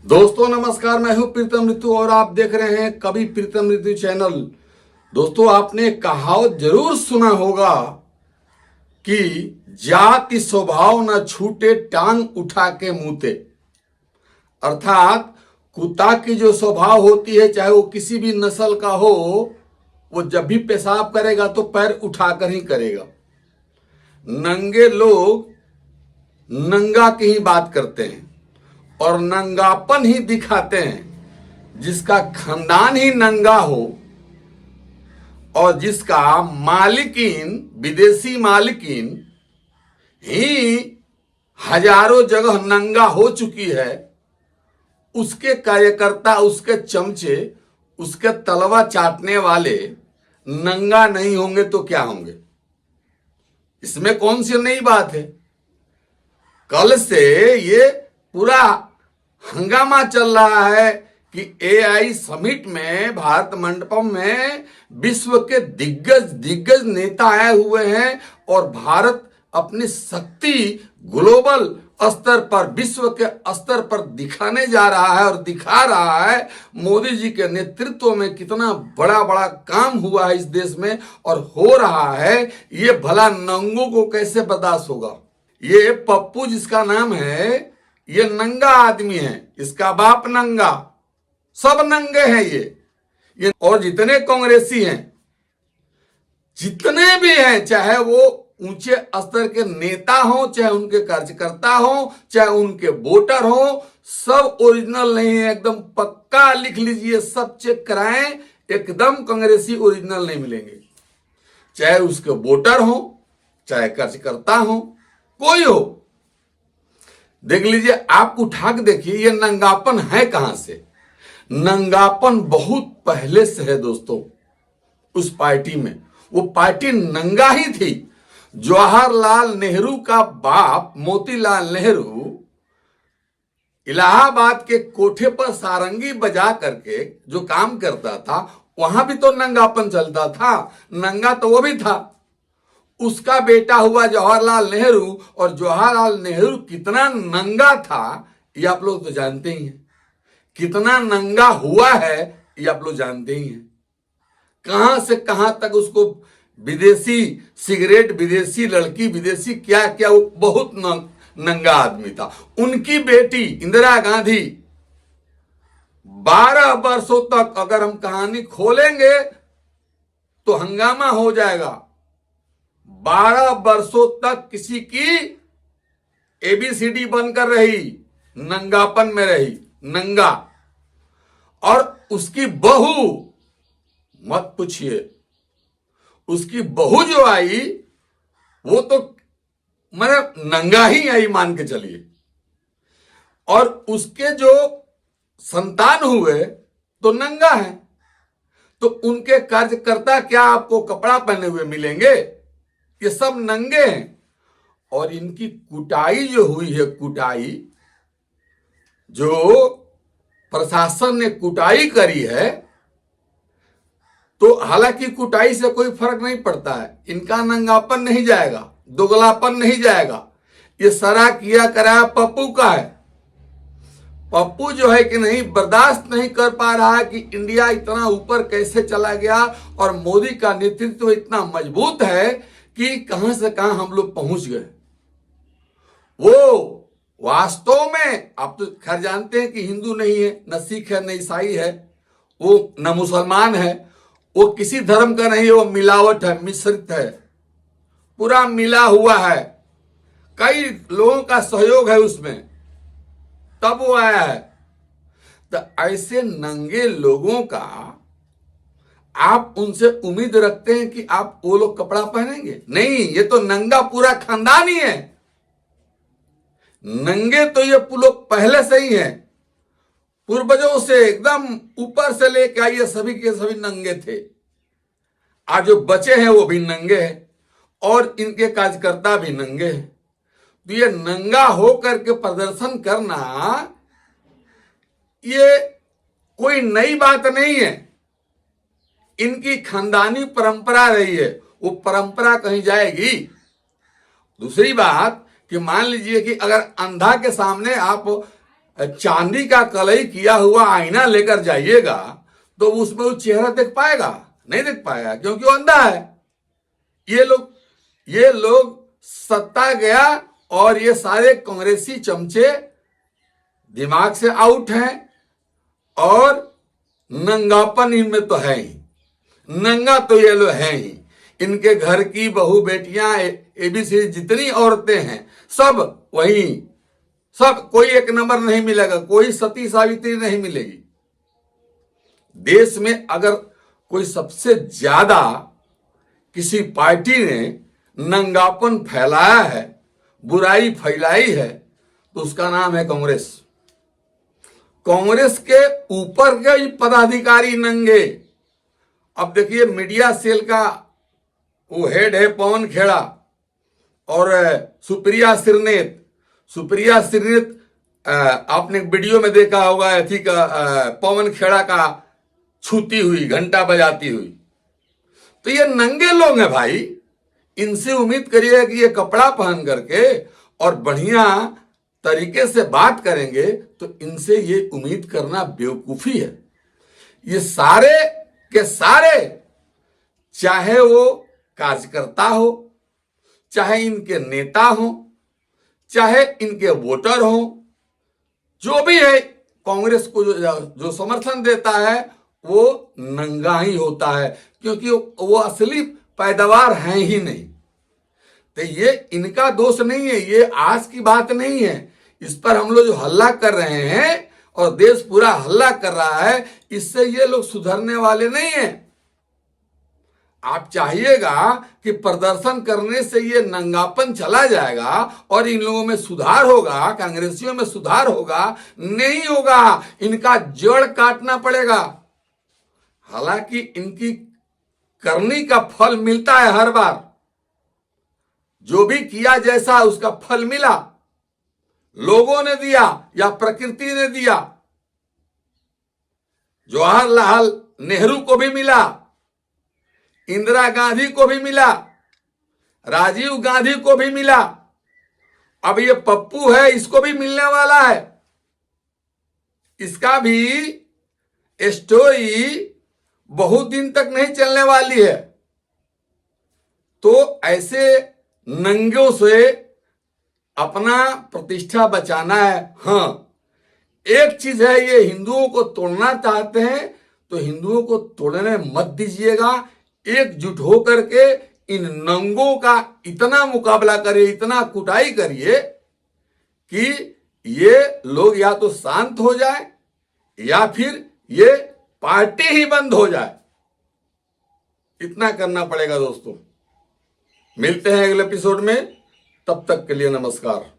दोस्तों नमस्कार, मैं हूं प्रीतम ऋतु और आप देख रहे हैं कभी प्रीतम ऋतु चैनल। दोस्तों आपने कहावत जरूर सुना होगा कि जाति स्वभाव न छूटे टांग उठा के मुते। अर्थात कुत्ता की जो स्वभाव होती है, चाहे वो किसी भी नस्ल का हो, वो जब भी पेशाब करेगा तो पैर उठाकर ही करेगा। नंगे लोग नंगा की ही बात करते हैं और नंगापन ही दिखाते हैं। जिसका खानदान ही नंगा हो और जिसका मालिकीन विदेशी मालिकीन ही हजारों जगह नंगा हो चुकी है, उसके कार्यकर्ता, उसके चमचे, उसके तलवा चाटने वाले नंगा नहीं होंगे तो क्या होंगे? इसमें कौन सी नई बात है? कल से ये पूरा हंगामा चल रहा है कि एआई समिट में, भारत मंडपम में विश्व के दिग्गज नेता आए हुए हैं और भारत अपनी शक्ति ग्लोबल स्तर पर, विश्व के स्तर पर दिखाने जा रहा है और दिखा रहा है। मोदी जी के नेतृत्व में कितना बड़ा बड़ा काम हुआ है इस देश में और हो रहा है। ये भला नंगों को कैसे बर्दाश्त होगा? ये पप्पू जिसका नाम है, ये नंगा आदमी है, इसका बाप नंगा, सब नंगे हैं ये और जितने कांग्रेसी हैं, जितने भी हैं, चाहे वो ऊंचे स्तर के नेता हो, चाहे उनके कार्यकर्ता हो, चाहे उनके वोटर हो, सब ओरिजिनल नहीं है। एकदम पक्का लिख लीजिए, सब चेक कराएं, एकदम कांग्रेसी ओरिजिनल नहीं मिलेंगे। चाहे उसके वोटर हो, चाहे कार्यकर्ता हो, कोई हो, देख लीजिए, आप उठा के देखिए ये नंगापन है कहां से। नंगापन बहुत पहले से है दोस्तों। उस पार्टी में, वो पार्टी नंगा ही थी। जवाहरलाल नेहरू का बाप मोतीलाल नेहरू इलाहाबाद के कोठे पर सारंगी बजा करके जो काम करता था, वहां भी तो नंगापन चलता था। नंगा तो वो भी था। उसका बेटा हुआ जवाहरलाल नेहरू, और जवाहरलाल नेहरू कितना नंगा था ये आप लोग तो जानते ही हैं। कितना नंगा हुआ है ये आप लोग जानते ही हैं। कहां से कहां तक उसको विदेशी सिगरेट, विदेशी लड़की, विदेशी क्या क्या, वो बहुत नंगा आदमी था। उनकी बेटी इंदिरा गांधी 12 वर्षों तक, अगर हम कहानी खोलेंगे तो हंगामा हो जाएगा, 12 वर्षों तक किसी की एबीसीडी बनकर रही, नंगापन में रही, नंगा। और उसकी बहू, मत पूछिए, उसकी बहू जो आई वो तो मैंने नंगा ही आई, मान के चलिए। और उसके जो संतान हुए तो नंगा है। तो उनके कार्यकर्ता क्या आपको कपड़ा पहने हुए मिलेंगे? ये सब नंगे हैं। और इनकी कुटाई जो हुई है, कुटाई जो प्रशासन ने कुटाई करी है, तो हालांकि कुटाई से कोई फर्क नहीं पड़ता है, इनका नंगापन नहीं जाएगा, दोगलापन नहीं जाएगा। ये सारा किया कराया पप्पू का है। पप्पू जो है कि नहीं, बर्दाश्त नहीं कर पा रहा है कि इंडिया इतना ऊपर कैसे चला गया और मोदी का नेतृत्व इतना मजबूत है कि कहां से कहां हम लोग पहुंच गए। वो वास्तव में आप तो खैर जानते हैं कि हिंदू नहीं है, न सिख है, न ईसाई है, वो न मुसलमान है, वो किसी धर्म का नहीं है, वो मिलावट है, मिश्रित है, पूरा मिला हुआ है। कई लोगों का सहयोग है उसमें, तब वो आया है। तो ऐसे नंगे लोगों का आप उनसे उम्मीद रखते हैं कि आप वो लोग कपड़ा पहनेंगे? नहीं, ये तो नंगा पूरा खानदान ही है। नंगे तो ये लोग पहले से ही हैं, पूर्वजों से एकदम ऊपर से लेके आइए, सभी के सभी नंगे थे। आज जो बचे हैं वो भी नंगे हैं और इनके कार्यकर्ता भी नंगे हैं। तो ये नंगा होकर के प्रदर्शन करना ये कोई नई बात नहीं है। इनकी खानदानी परंपरा रही है, वो परंपरा कहीं जाएगी? दूसरी बात कि मान लीजिए कि अगर अंधा के सामने आप चांदी का कलई किया हुआ आईना लेकर जाइएगा तो उसमें वो चेहरा देख पाएगा? नहीं देख पाएगा, क्योंकि वो अंधा है। ये लोग सत्ता गया और ये सारे कांग्रेसी चमचे दिमाग से आउट हैं, और नंगापन इनमें तो है ही, नंगा तो ये लोग हैं ही। इनके घर की बहू बेटियां एबीसी जितनी औरतें हैं सब वही, सब कोई एक नंबर नहीं मिलेगा, कोई सती सावित्री नहीं मिलेगी। देश में अगर कोई सबसे ज्यादा किसी पार्टी ने नंगापन फैलाया है, बुराई फैलाई है, तो उसका नाम है कांग्रेस। कांग्रेस के ऊपर के पदाधिकारी नंगे। अब देखिए, मीडिया सेल का वो हेड है पवन खेड़ा, और सुप्रिया श्रीनेत आपने वीडियो में देखा होगा, थी का पवन खेड़ा का छूती हुई, घंटा बजाती हुई। तो ये नंगे लोग हैं भाई, इनसे उम्मीद करिए कि ये कपड़ा पहन करके और बढ़िया तरीके से बात करेंगे, तो इनसे ये उम्मीद करना बेवकूफी है। ये सारे के सारे, चाहे वो कार्यकर्ता हो, चाहे इनके नेता हो, चाहे इनके वोटर हो, जो भी है, कांग्रेस को जो समर्थन देता है वो नंगा ही होता है, क्योंकि वो असली पैदावार है ही नहीं। तो ये इनका दोष नहीं है, ये आज की बात नहीं है। इस पर हम लोग जो हल्ला कर रहे हैं और देश पूरा हल्ला कर रहा है, इससे ये लोग सुधरने वाले नहीं हैं। आप चाहिएगा कि प्रदर्शन करने से ये नंगापन चला जाएगा और इन लोगों में सुधार होगा, कांग्रेसियों में सुधार होगा? नहीं होगा, इनका जड़ काटना पड़ेगा। हालांकि इनकी करनी का फल मिलता है हर बार, जो भी किया जैसा उसका फल मिला, लोगों ने दिया या प्रकृति ने दिया। जवाहरलाल नेहरू को भी मिला, इंदिरा गांधी को भी मिला, राजीव गांधी को भी मिला, अब ये पप्पू है, इसको भी मिलने वाला है। इसका भी स्टोरी बहुत दिन तक नहीं चलने वाली है। तो ऐसे नंगों से अपना प्रतिष्ठा बचाना है। हाँ, एक चीज है, ये हिंदुओं को तोड़ना चाहते हैं तो हिंदुओं को तोड़ने मत दीजिएगा। एकजुट होकर के इन नंगों का इतना मुकाबला करिए, इतना कुटाई करिए कि ये लोग या तो शांत हो जाए या फिर ये पार्टी ही बंद हो जाए। इतना करना पड़ेगा दोस्तों। मिलते हैं अगले एपिसोड में, तब तक के लिए नमस्कार।